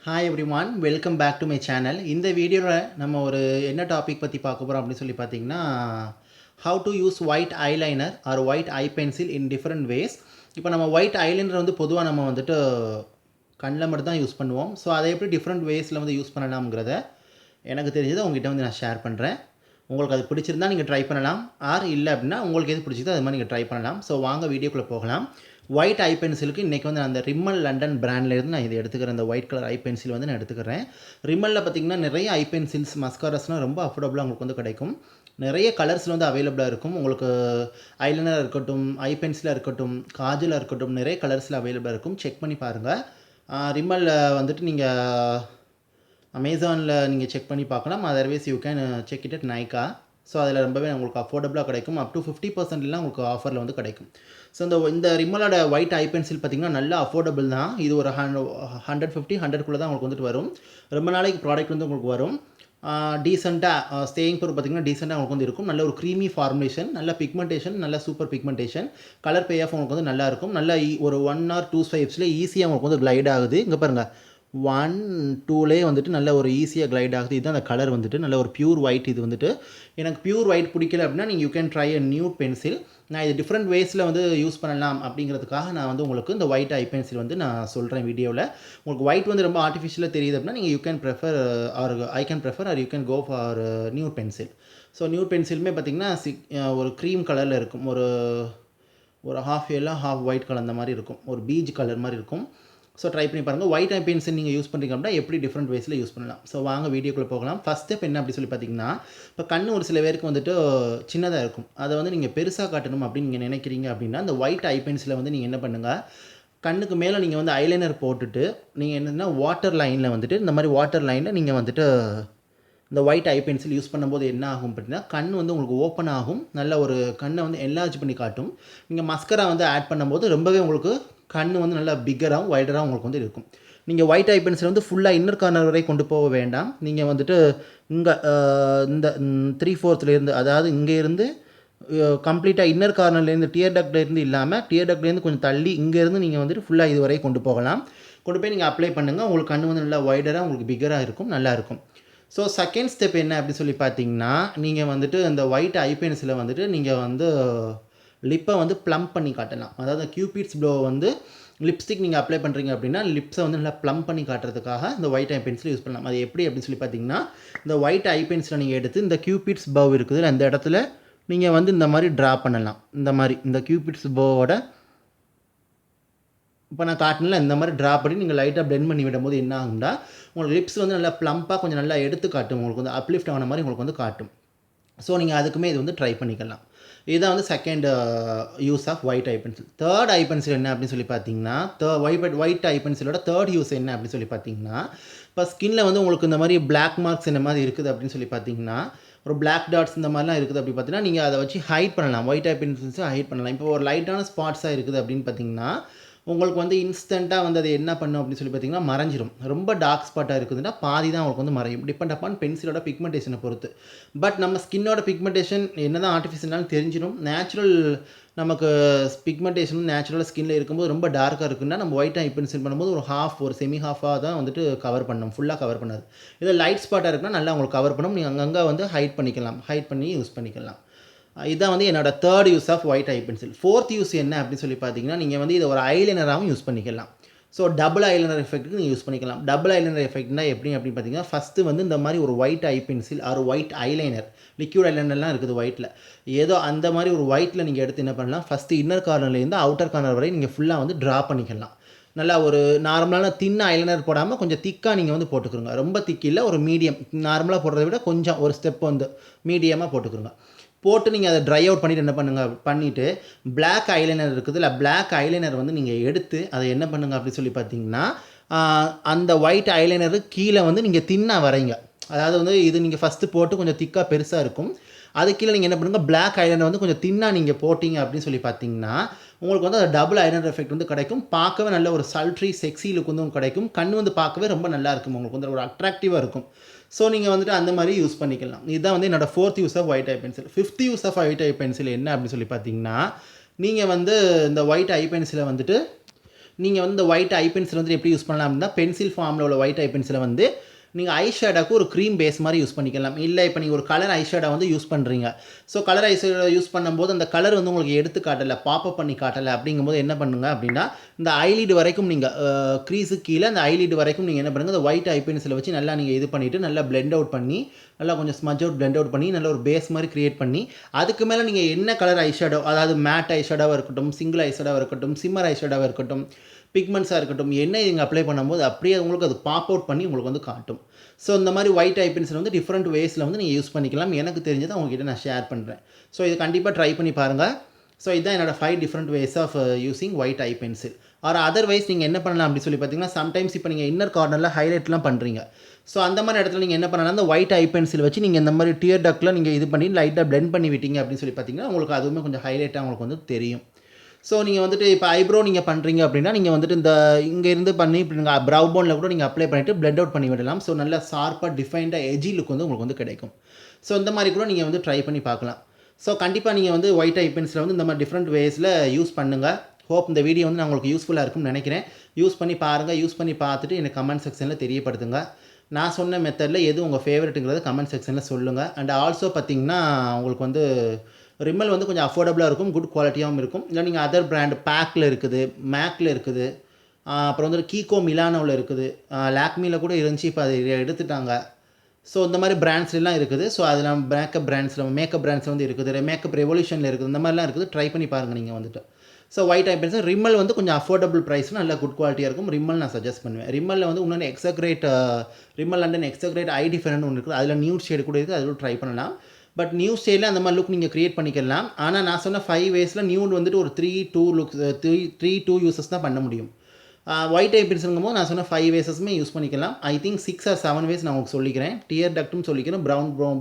Hi everyone, welcome back to my channel. இந்த வீடியோவில் நம்ம ஒரு என்ன டாபிக் பற்றி பார்க்க போகிறோம் அப்படின்னு சொல்லி பார்த்தீங்கன்னா, how to use white eyeliner or white eye pencil in different ways. இப்போ நம்ம ஒயிட் ஐலைனர் வந்து பொதுவாக நம்ம வந்துட்டு கண்ணில் மட்டும் தான் யூஸ் பண்ணுவோம். ஸோ அதை எப்படி டிஃப்ரெண்ட் வேஸில் வந்து யூஸ் பண்ணலாம்ங்கிறத எனக்கு தெரிஞ்சதை உங்ககிட்ட வந்து நான் ஷேர் பண்ணுறேன். உங்களுக்கு அது பிடிச்சிருந்தா நீங்கள் ட்ரை பண்ணலாம், ஆர் இல்லை அப்படின்னா உங்களுக்கு எது பிடிச்சிதோ அது மாதிரி நீங்கள் ட்ரை பண்ணலாம். ஸோ வாங்க வீடியோக்குள்ளே போகலாம். ஒயிட் ஐ பென்சிலுக்கு இன்றைக்கி வந்து நான் அந்த ரிம்மல் லண்டன் பிராண்ட்லேருந்து நான் இது எடுத்துக்கிறேன். இந்த ஒயிட் கலர் ஐ பென்சில் வந்து நான் எடுத்துக்கிறேன். ரிம்மலில் பார்த்திங்கன்னா நிறைய ஐ பென்சில்ஸ், மஸ்காரஸ்லாம் ரொம்ப அஃபோர்டபுளாக உங்களுக்கு வந்து கிடைக்கும். நிறைய கலர்ஸில் வந்து அவைலபிளாக இருக்கும். உங்களுக்கு ஐலைனராக இருக்கட்டும், ஐ பென்சிலாக இருக்கட்டும், காஜலாக இருக்கட்டும், நிறைய கலர்ஸில் அவைலபிளாக இருக்கும். செக் பண்ணி பாருங்கள். ரிம்மலில் வந்துட்டு நீங்கள் அமேசானில் நீங்கள் செக் பண்ணி பார்க்கலாம். Otherwise you can check it at Nykaa. So அதில் ரொம்பவே உங்களுக்கு அஃபோர்டபுளாக கிடைக்கும். அப் டு 50%லாம் உங்களுக்கு ஆஃபரில் வந்து கிடைக்கும். ஸோ இந்த ரிம்மலோட ஒயிட் ஐ பென்சில் பார்த்திங்கன்னா நல்லா அஃபோர்டபுள் தான். இது ஒரு 150-100 தான் உங்களுக்கு வந்துட்டு வரும். ரொம்ப நாளைக்கு ப்ராடக்ட் வந்து உங்களுக்கு வரும். டீசெண்டாக ஸ்டேயிங் பவர் பார்த்திங்கன்னா டீசெண்டாக உங்களுக்கு வந்து இருக்கும். நல்ல ஒரு க்ரீமி ஃபார்முலேஷன், நல்ல பிக்மெண்டேஷன், நல்ல super pigmentation, colour payoff உங்களுக்கு வந்து நல்லாயிருக்கும். நல்லா ஒரு 1 or 2 swipesல ஈஸியாக உங்களுக்கு வந்து க்ளைட் ஆகுது. இங்கே பாருங்கள், 1, 2லே வந்துட்டு நல்ல ஒரு ஈஸியாக க்ளைட் ஆகுது. இதுதான் அந்த கலர் வந்துட்டு நல்ல ஒரு பியூர் ஒயிட். இது வந்துட்டு எனக்கு பியூர் ஒயிட் பிடிக்கல அப்படின்னா நீங்கள் you can try a nude pencil. நான் இது டிஃப்ரெண்ட் வேஸில் வந்து யூஸ் பண்ணலாம் அப்படிங்கிறதுக்காக நான் வந்து உங்களுக்கு இந்த ஒயிட் ஐ பென்சில் வந்து நான் சொல்கிறேன் வீடியோவில். உங்களுக்கு ஒயிட் வந்து ரொம்ப ஆர்டிஃபிஷியலாக தெரியுது அப்படின்னா நீங்கள் you can prefer or I can prefer or you can go for nude pencil. So nude பென்சிலுமே பார்த்திங்கன்னா ஒரு க்ரீம் கலரில் இருக்கும். ஒரு half yellow half white colour அந்த மாதிரி இருக்கும். ஒரு பீச் கலர் மாதிரி இருக்கும். ஸோ ட்ரை பண்ணி பாருங்கள். ஒயிட் ஐ பென்சில் நீங்கள் யூஸ் பண்ணுறீங்க அப்படின்னா எப்படி டிஃப்ரெண்ட் வேஸில் யூஸ் பண்ணலாம். ஸோ வாங்க வீடியோக்குள்ளே போகலாம். ஃபஸ்ட் ஸ்டெப் என்ன அப்படி சொல்லி பார்த்தீங்கன்னா, இப்போ கண் ஒரு சில பேருக்கு வந்துட்டு சின்னதாக இருக்கும். அதை வந்து நீங்கள் பெருசாக காட்டணும் அப்படின்னு நீங்கள் நினைக்கிறீங்க அப்படின்னா, இந்த ஒயிட் ஐ பென்சிலை வந்து நீங்கள் என்ன பண்ணுங்கள், கண்ணுக்கு மேலே நீங்கள் வந்து ஐலைனர் போட்டுட்டு நீங்கள் என்னென்னா வாட்டர் லைனில் வந்துட்டு இந்த மாதிரி வாட்டர் லைனில் நீங்கள் வந்துட்டு இந்த ஒயிட் ஐ பென்சில் யூஸ் பண்ணும்போது என்ன ஆகும் அப்படின்னா, கண் வந்து உங்களுக்கு ஓப்பன் ஆகும். நல்ல ஒரு கண்ணை வந்து என்லார்ஜ் பண்ணி காட்டும். நீங்கள் மஸ்கரா வந்து ஆட் பண்ணும்போது ரொம்பவே உங்களுக்கு கண் வந்து நல்லா பிக்கராகவும் வைடராகவும் உங்களுக்கு வந்து இருக்கும். நீங்கள் ஒயிட் ஐ பென்சில் வந்து ஃபுல்லாக இன்னர் கார்னர் வரை கொண்டு போக வேண்டாம். நீங்கள் வந்துட்டு இங்கே இந்த 3/4 அதாவது இங்கேருந்து கம்ப்ளீட்டாக இன்னர் கார்னர்லேருந்து டியர் டக்ட்லேருந்து இல்லாமல் டியர் டக்ட்லேருந்து கொஞ்சம் தள்ளி இங்கேருந்து நீங்கள் வந்துட்டு ஃபுல்லாக இது வரை கொண்டு போகலாம். கொண்டு போய் நீங்கள் அப்ளை பண்ணுங்கள். உங்களுக்கு கண் வந்து நல்லா வைடராக உங்களுக்கு பிக்கராக இருக்கும், நல்லாயிருக்கும். ஸோ செகண்ட் ஸ்டெப் என்ன அப்படின்னு சொல்லி பார்த்தீங்கன்னா, நீங்கள் வந்துட்டு இந்த ஒயிட் ஐ பென்சிலை வந்துட்டு நீங்கள் வந்து லிப்பை வந்து ப்ளம்ப் பண்ணி காட்டலாம். அதாவது கியூபிட்ஸ் ப்ளோ வந்து லிப்ஸ்டிக் நீங்கள் அப்ளை பண்ணுறீங்க அப்படின்னா லிப்ஸை வந்து நல்லா ப்ளம்ப் பண்ணி காட்டுறதுக்காக இந்த ஒயிட் ஐ பென்சில் யூஸ் பண்ணலாம். அது எப்படி அப்படின்னு சொல்லி பார்த்தீங்கன்னா, இந்த ஒயிட் ஐ பென்சிலை நீங்கள் எடுத்து இந்த கியூபிட்ஸ் பவ் இருக்குது அந்த இடத்துல நீங்கள் வந்து இந்த மாதிரி ட்ரா பண்ணலாம். இந்த மாதிரி இந்த கியூபிட்ஸ் பவோட இப்போ நான் காட்டினல இந்த மாதிரி ட்ரா பண்ணி நீங்கள் லைட்டாக பிளெண்ட் பண்ணி விடும்போது என்ன ஆகும்னா, உங்களுக்கு லிப்ஸ் வந்து நல்லா ப்ளம்ப்பாக கொஞ்சம் நல்லா எடுத்து காட்டும். உங்களுக்கு வந்து அப்லிஃப்ட் ஆன மாதிரி உங்களுக்கு வந்து காட்டும். ஸோ நீங்கள் அதுக்குமே இது வந்து ட்ரை பண்ணிக்கலாம். இதுதான் வந்து second use of white eye pencil. Third eye pencil என்ன அப்படின்னு சொல்லி பார்த்தீங்கன்னா, ஒயிட் ஐ பென்சிலோட தேர்ட் யூஸ் என்ன அப்படின்னு சொல்லி பார்த்தீங்கன்னா, இப்போ ஸ்கின்னில் வந்து உங்களுக்கு இந்த மாதிரி பிளாக் மார்க்ஸ் இந்த மாதிரி இருக்குது அப்படின்னு சொல்லி பார்த்தீங்கன்னா, ஒரு பிளாக் டாட்ஸ் இந்த மாதிரிலாம் இருக்குது அப்படி பார்த்தீங்கன்னா, நீங்கள் அதை வச்சு ஹைட் பண்ணலாம். ஒயிட் ஐ பென்சில்ஸை ஹைட் பண்ணலாம். இப்போ ஒரு லைட்டான ஸ்பாட்ஸாக இருக்குது அப்படின்னு பார்த்தீங்கன்னா, உங்களுக்கு வந்து இன்ஸ்டண்ட்டாக வந்து அது என்ன பண்ணும் அப்படின்னு சொல்லி பார்த்தீங்கன்னா மறைஞ்சிரும். ரொம்ப டார்க் ஸ்பாட்டாக இருக்குதுன்னா பாதி தான் உங்களுக்கு வந்து மறையும். டிபெண்ட் அப்பான் பென்சிலோட பிக்மெண்டேஷனை பொறுத்து. பட் நம்ம ஸ்கின்னோட பிக்மெண்டேஷன் என்ன தான் ஆர்டிஃபிஷியல்னாலும் தெரிஞ்சிடும். நேச்சுரல் நமக்கு பிக்மெண்டேஷன் நேச்சுரலாக ஸ்கின்னில் இருக்கும்போது ரொம்ப டார்க்காக இருக்குன்னா நம்ம ஒயிட் ஐ பென்சில் பண்ணும்போது ஒரு செமி ஹாஃபாக தான் வந்துட்டு கவர் பண்ணணும், ஃபுல்லாக கவர் பண்ணாது. இதே லைட் ஸ்பாட்டாக இருக்குன்னா நல்லா உங்களுக்கு கவர் பண்ணும். நீங்கள் அங்கங்கே வந்து ஹைட் பண்ணிக்கலாம், ஹைட் பண்ணி யூஸ் பண்ணிக்கலாம். இதுதான் வந்து என்னோட third use of white eye pencil. Fourth use என்ன அப்படின்னு சொல்லி பார்த்தீங்கன்னா, நீங்கள் வந்து இதை ஒரு ஐலைனராகவும் யூஸ் பண்ணிக்கலாம். ஸோ டபுள் ஐலைனர் எஃபெக்ட்டுக்கு நீங்கள் யூஸ் பண்ணிக்கலாம். டபுள் ஐலைனர் எஃபெக்ட்னா எப்படி அப்படின்னு பார்த்தீங்கன்னா, ஃபஸ்ட்டு வந்து இந்த மாதிரி ஒரு white eye pencil or white eyeliner, liquid ஐலைனர்லாம் இருக்குது ஒயிட்டில். ஏதோ அந்த மாதிரி ஒரு ஒயிட்டில் நீங்கள் எடுத்து என்ன பண்ணலாம், ஃபஸ்ட்டு இன்னர் கார்னர்லேருந்து அவுட்டர் கார்னர் வரை நீங்கள் ஃபுல்லாக வந்து ட்ரா பண்ணிக்கலாம். நல்லா ஒரு நார்மலான தின் ஐலைனர் போடாமல் கொஞ்சம் திக்காக நீங்கள் வந்து போட்டுக்கிறோங்க. ரொம்ப திக் இல்லை, ஒரு மீடியம். நார்மலாக போடுறத விட கொஞ்சம் ஒரு ஸ்டெப் வந்து மீடியமாக போட்டுக்கிறோங்க. போட்டு நீங்கள் அதை ட்ரை அவுட் பண்ணிவிட்டு என்ன பண்ணுங்கள், பண்ணிவிட்டு பிளாக் ஐலைனர் இருக்குது இல்லை, பிளாக் ஐலைனர் வந்து நீங்கள் எடுத்து அதை என்ன பண்ணுங்கள் அப்படி சொல்லி பார்த்தீங்கன்னா, அந்த ஒயிட் ஐலைனரு கீழே வந்து நீங்கள் தின்னாக வரைங்க. அதாவது வந்து இது நீங்கள் ஃபஸ்ட்டு போட்டு கொஞ்சம் திக்காக பெருசாக இருக்கும். அது கீழே நீங்கள் என்ன பண்ணுங்கள், பிளாக் ஐலைனர் வந்து கொஞ்சம் தின்னாக நீங்கள் போட்டிங்க அப்படின்னு சொல்லி பார்த்தீங்கன்னா, உங்களுக்கு வந்து அந்த டபுள் ஐலைனர் எஃபெக்ட் வந்து கிடைக்கும். பார்க்கவே நல்ல ஒரு சல்ட்ரி செக்ஸி லுக் வந்து கிடைக்கும். கண் வந்து பார்க்கவே ரொம்ப நல்லா இருக்கும். உங்களுக்கு வந்து ஒரு அட்ராக்டிவாக இருக்கும். ஸோ நீங்கள் வந்துட்டு அந்த மாதிரி யூஸ் பண்ணிக்கலாம். இதுதான் வந்து என்னோடய fourth use of white eye pencil. Fifth use of white eye pencil என்ன அப்படின்னு சொல்லி பார்த்தீங்கன்னா, நீங்கள் வந்து இந்த ஒயிட் ஐ பென்சிலை வந்துட்டு நீங்கள் வந்து இந்த ஒயிட் ஐ பென்சில் வந்து எப்படி யூஸ் பண்ணலாம் அப்படின்னா பென்சில் ஃபார்மில் உள்ள ஒயிட் ஐ பென்சிலை வந்து நீங்கள் ஐ ஷேடோக்கு ஒரு க்ரீம் பேஸ் மாதிரி யூஸ் பண்ணிக்கலாம். இல்லை இப்போ நீங்கள் ஒரு கலர் ஐ ஷேடோ வந்து யூஸ் பண்ணுறீங்க. So colour eye shadow use பண்ணும்போது அந்த கலர் வந்து உங்களுக்கு எடுத்து காட்டலை, பாப்பப் பண்ணி காட்டலை அப்படிங்கும்போது என்ன பண்ணுங்க அப்படின்னா இந்த ஐலிட் வரைக்கும் நீங்கள் க்ரீஸுக்கு கீழே அந்த ஐலிட் வரைக்கும் நீங்கள் என்ன பண்ணுங்கள், இந்த ஒயிட் ஐ பென்சிலை வச்சு நல்லா நீங்கள் இது பண்ணிவிட்டு நல்லா பிளெண்ட் அவுட் பண்ணி நல்லா கொஞ்சம் ஸ்மஜ் அவுட் பிளெண்ட் அவுட் பண்ணி நல்ல ஒரு பேஸ் மாதிரி கிரியேட் பண்ணி அதுக்கு மேலே நீங்கள் என்ன கலர் ஐ ஷேடோ, அதாவது மேட் ஐ ஷேடோவாக இருக்கட்டும், சிங்கிள் ஐ ஷேடோவாக இருக்கட்டும், சிம்மர் ஐ ஷேடோவாக இருக்கட்டும், பிக்மெண்ட்ஸாக இருக்கட்டும், என்ன இங்கே அப்ளை பண்ணும்போது அப்படியே உங்களுக்கு அது பாப் அவுட் பண்ணி உங்களுக்கு வந்து காட்டும். ஸோ இந்த மாதிரி ஒயிட் ஐ பென்சில் வந்து டிஃப்ரெண்ட் வேஸில் வந்து நீங்கள் யூஸ் பண்ணிக்கலாம். எனக்கு தெரிஞ்சதை உங்ககிட்ட நான் ஷேர் பண்ணுறேன். ஸோ இது கண்டிப்பாக ட்ரை பண்ணி பாருங்கள். ஸோ இதுதான் என்னோட 5 different ways of using white eye pencil. Or otherwise நீங்கள் என்ன பண்ணலாம் அப்படி சொல்லி பார்த்தீங்கன்னா, சம்டைம்ஸ் இப்போ நீங்கள் இன்னர் கார்னரில் ஹைலைட்லாம் பண்ணுறீங்க. ஸோ அந்த மாதிரி இடத்துல நீங்கள் என்ன பண்ணலாம், அந்த ஒயிட் ஐ பென்சில் வச்சு நீங்கள் இந்த மாதிரி டியர் டக்கில் நீங்கள் இது பண்ணி லைட்டாக பிளெண்ட் பண்ணி விட்டீங்க அப்படின்னு சொல்லி பார்த்தீங்கன்னா உங்களுக்கு அதுவுமே கொஞ்சம் ஹைலைட்டாக உங்களுக்கு வந்து தெரியும். ஸோ நீங்கள் வந்துட்டு இப்போ ஐப்ரோ நீங்கள் பண்ணுறீங்க அப்படின்னா நீங்கள் வந்துட்டு இந்த இங்கேருந்து பண்ணி இப்படி நீங்கள் ப்ரௌ போனில் கூட நீங்கள் அப்ளை பண்ணிவிட்டு பிளெண்ட் அவுட் பண்ணி விடலாம். ஸோ நல்லா ஷார்ப்பாக டிஃபைன்டாக எஜி லுக் வந்து உங்களுக்கு வந்து கிடைக்கும். ஸோ இந்த மாதிரி கூட நீங்கள் வந்து ட்ரை பண்ணி பார்க்கலாம். ஸோ கண்டிப்பாக நீங்கள் வந்து ஒயிட் ஐ பென்சிலை வந்து இந்த மாதிரி டிஃப்ரெண்ட் வேஸில் யூஸ் பண்ணுங்கள். ஹோப் இந்த வீடியோ வந்து நான் உங்களுக்கு யூஸ்ஃபுல்லாக இருக்கும்னு நினைக்கிறேன். யூஸ் பண்ணி பாருங்கள். யூஸ் பண்ணி பார்த்துட்டு எனக்கு கமெண்ட் செக்ஷனில் தெரியப்படுத்துங்க. நான் சொன்ன மெத்தடில் எது உங்கள் ஃபேவரெட்டுங்கிறது கமெண்ட் செக்ஷனில் சொல்லுங்கள். அண்ட் ஆல்சோ பார்த்தீங்கன்னா உங்களுக்கு வந்து ரிமல் வந்து கொஞ்சம் அஃபோர்டபுளாக இருக்கும், குட் குவாலிட்டியாகவும் இருக்கும். இல்லை நீங்கள் அதர் பிராண்ட் பேக்கில் இருக்குது, மேக்கில் இருக்குது, அப்புறம் வந்து கீகோ மிலானோவில் இருக்குது, லாக்மியில் கூட இருந்துச்சு, இப்போ அது எடுத்துட்டாங்க. ஸோ இந்த மாதிரி பிராண்ட்ஸ்லாம் இருக்குது. ஸோ அதில் மேக்கப் பிராண்ட்ஸில் வந்து இருக்குது, மேக்கப் ரெவல்யூஷனில் இருக்குது, இந்த மாதிரிலாம் இருக்குது. ட்ரை பண்ணி பாருங்கள் நீங்கள் வந்துட்டு. ஸோ ஒயிட் ஐ பென்சில் ரிமல் வந்து கொஞ்சம் அஃபோர்டபுள் ப்ரைஸ், நல்ல குட் குவாலிட்டியாக இருக்கும். ரிமல் நான் சஜஸ்ட் பண்ணுவேன். ரிமலில் வந்து இன்னொன்று எக்ஸக்ரேட் ரிமல் அண்ட் எக்ஸக்ரேட் ஐ டிஃபரெண்ட் ஒன்று இருக்குது. அதில் நியூட் ஷேடு கூட இருக்குது, அதில் ட்ரை பண்ணலாம். பட் நியூ ஸ்டைலில் அந்த மாதிரி லுக் நீங்கள் க்ரியேட் பண்ணிக்கலாம். ஆனால் நான் சொன்ன 5 வேஸில் நியூட் வந்துட்டு ஒரு 3-2 யூசஸ் தான் பண்ண முடியும். ஒயிட் ஐ பென்சிலுங்கும் போது நான் சொன்ன 5 வேஸஸுமே யூஸ் பண்ணிக்கலாம். ஐ திங்க் 6 or 7 வேஸ் நான் உங்களுக்கு சொல்லிக்கிறேன். டியர் டக்ட்டும் சொல்லிக்கிறேன்.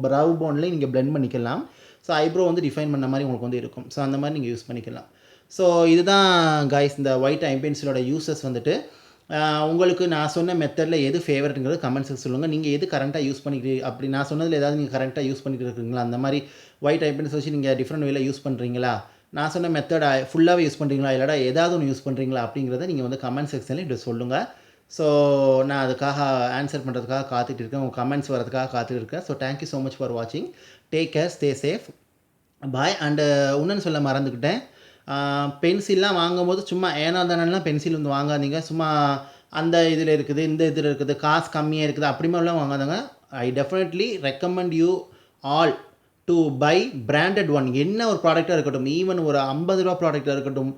ப்ரௌ போன்லேயே நீங்கள் பிளெண்ட் பண்ணிக்கலாம். ஸோ ஐப்ரோ வந்து டிஃபைன் பண்ண மாதிரி உங்களுக்கு வந்து இருக்கும். ஸோ அந்த மாதிரி நீங்கள் யூஸ் பண்ணிக்கலாம். ஸோ இதுதான் கைஸ் இந்த ஒயிட் ஐ பென்சிலோட யூசஸ் வந்துட்டு. உங்களுக்கு நான் சொன்ன மெத்தடில் எது ஃபேவரட்டுங்கிறது கமெண்ட்ஸில் சொல்லுங்கள். நீங்கள் எது கரண்ட்டாக யூஸ் பண்ணிக்கிட்டு அப்படி நான் சொன்னதில் ஏதாவது நீங்கள் கரண்ட்டாக யூஸ் பண்ணிட்டு இருக்கிறீங்களா? அந்த மாதிரி ஒயிட் ஐ பென்சில் வச்சு நீங்கள் டிஃப்ரெண்ட் வேல யூஸ் பண்ணுறீங்களா? நான் சொன்ன மெத்தடை ஃபுல்லாகவே யூஸ் பண்ணுறீங்களா? இல்லைடா ஏதாவது ஒன்று யூஸ் பண்ணுறீங்களா? அப்படிங்கிறத நீங்கள் வந்து கமெண்ட் செக்ஷனில் இப்படி சொல்லுங்கள். ஸோ நான் அதுக்காக ஆன்சர் பண்ணுறதுக்காக காத்துட்டு இருக்கேன். உங்கள் கமெண்ட்ஸ் வரதுக்காக காத்துட்டு இருக்கேன். So thank you so much for வாட்சிங். Take care, stay safe, bye. And இன்னொன்று சொல்ல மறந்துக்கிட்டேன். பென்சில்லாம் வாங்கும்போது சும்மா ஏனா தானெல்லாம் பென்சில் வந்து வாங்காதீங்க. சும்மா அந்த இதில் இருக்குது, இந்த இதில் இருக்குது, காசு கம்மியாக இருக்குது, அப்படி மாதிரிலாம் வாங்காதங்க. I definitely recommend you all to buy branded one. என்ன ஒரு ப்ராடக்டாக இருக்கட்டும், ஈவன் ஒரு 50 ரூபா ப்ராடக்டாக இருக்கட்டும்,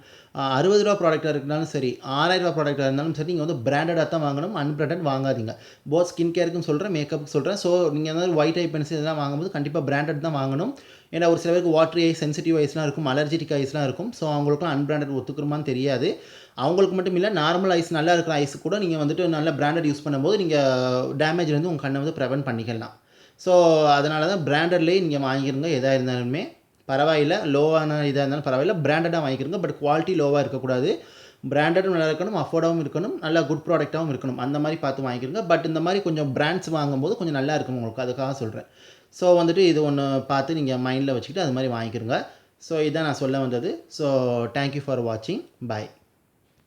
60 ரூபா ப்ராடக்டாக இருக்கனாலும் சரி, 6000 ரூபா ப்ராடக்டாக இருந்தாலும் சரி, நீங்கள் வந்து பிராண்டடாக தான் வாங்கணும். அன்பிராண்டட் வாங்காதீங்க. போத் ஸ்கின் கேருக்கும் சொல்கிறேன், மேக்கப்புக்கு சொல்கிறேன். ஸோ நீங்கள் வந்து ஒயிட் ஐ பென்சில் இதெல்லாம் வாங்கும்போது கண்டிப்பாக பிராண்டட் தான் வாங்கணும். ஏன்னா ஒரு சில பேருக்கு வாட்டர் ஐஸ், சென்சிட்டிவ் ஐஸ்லாம் இருக்கும், அலர்ஜிட்டிக் ஐஸ்லாம் இருக்கும். ஸோ அவங்களுக்குலாம் அன்பிராண்டட் ஒத்துக்குருமான்னு தெரியாது. அவங்களுக்கு மட்டும் இல்லை, நார்மல் ஐஸ் நல்லா இருக்கிற ஐஸ் கூட நீங்கள் வந்துட்டு நல்ல பிராண்டட் யூஸ் பண்ணும்போது நீங்கள் டேமேஜ்லேருந்து உங்கள் கண்ணை வந்து ப்ரிவென்ட் பண்ணிக்கலாம். ஸோ அதனால தான் பிராண்டட்லேயே நீங்கள் வாங்கிக்கிறங்க. எதாக இருந்தாலுமே பரவாயில்ல, லோவான இதாக இருந்தாலும் பரவாயில்ல, பிராண்டடாக வாங்கிக்கிறங்க. பட் குவாலிட்டி லோவாக இருக்கக்கூடாது. பிராண்டடும் நல்லா இருக்கணும், அஃபோர்டாகவும் இருக்கணும், நல்லா குட் ப்ராடக்டாகவும் இருக்கணும். அந்த மாதிரி பார்த்து வாங்கிக்கிறங்க. பட் இந்த மாதிரி கொஞ்சம் பிராண்ட்ஸ் வாங்கும்போது கொஞ்சம் நல்லா இருக்கும் உங்களுக்கு, அதுக்காக சொல்கிறேன். ஸோ வந்துட்டு இது ஒன்று பார்த்து நீங்கள் மைண்டில் வச்சுக்கிட்டு அது மாதிரி வாங்கிக்கிறங்க. ஸோ இதான் நான் சொல்ல வந்தது. ஸோ தேங்க்யூ ஃபார் வாட்சிங். பாய்.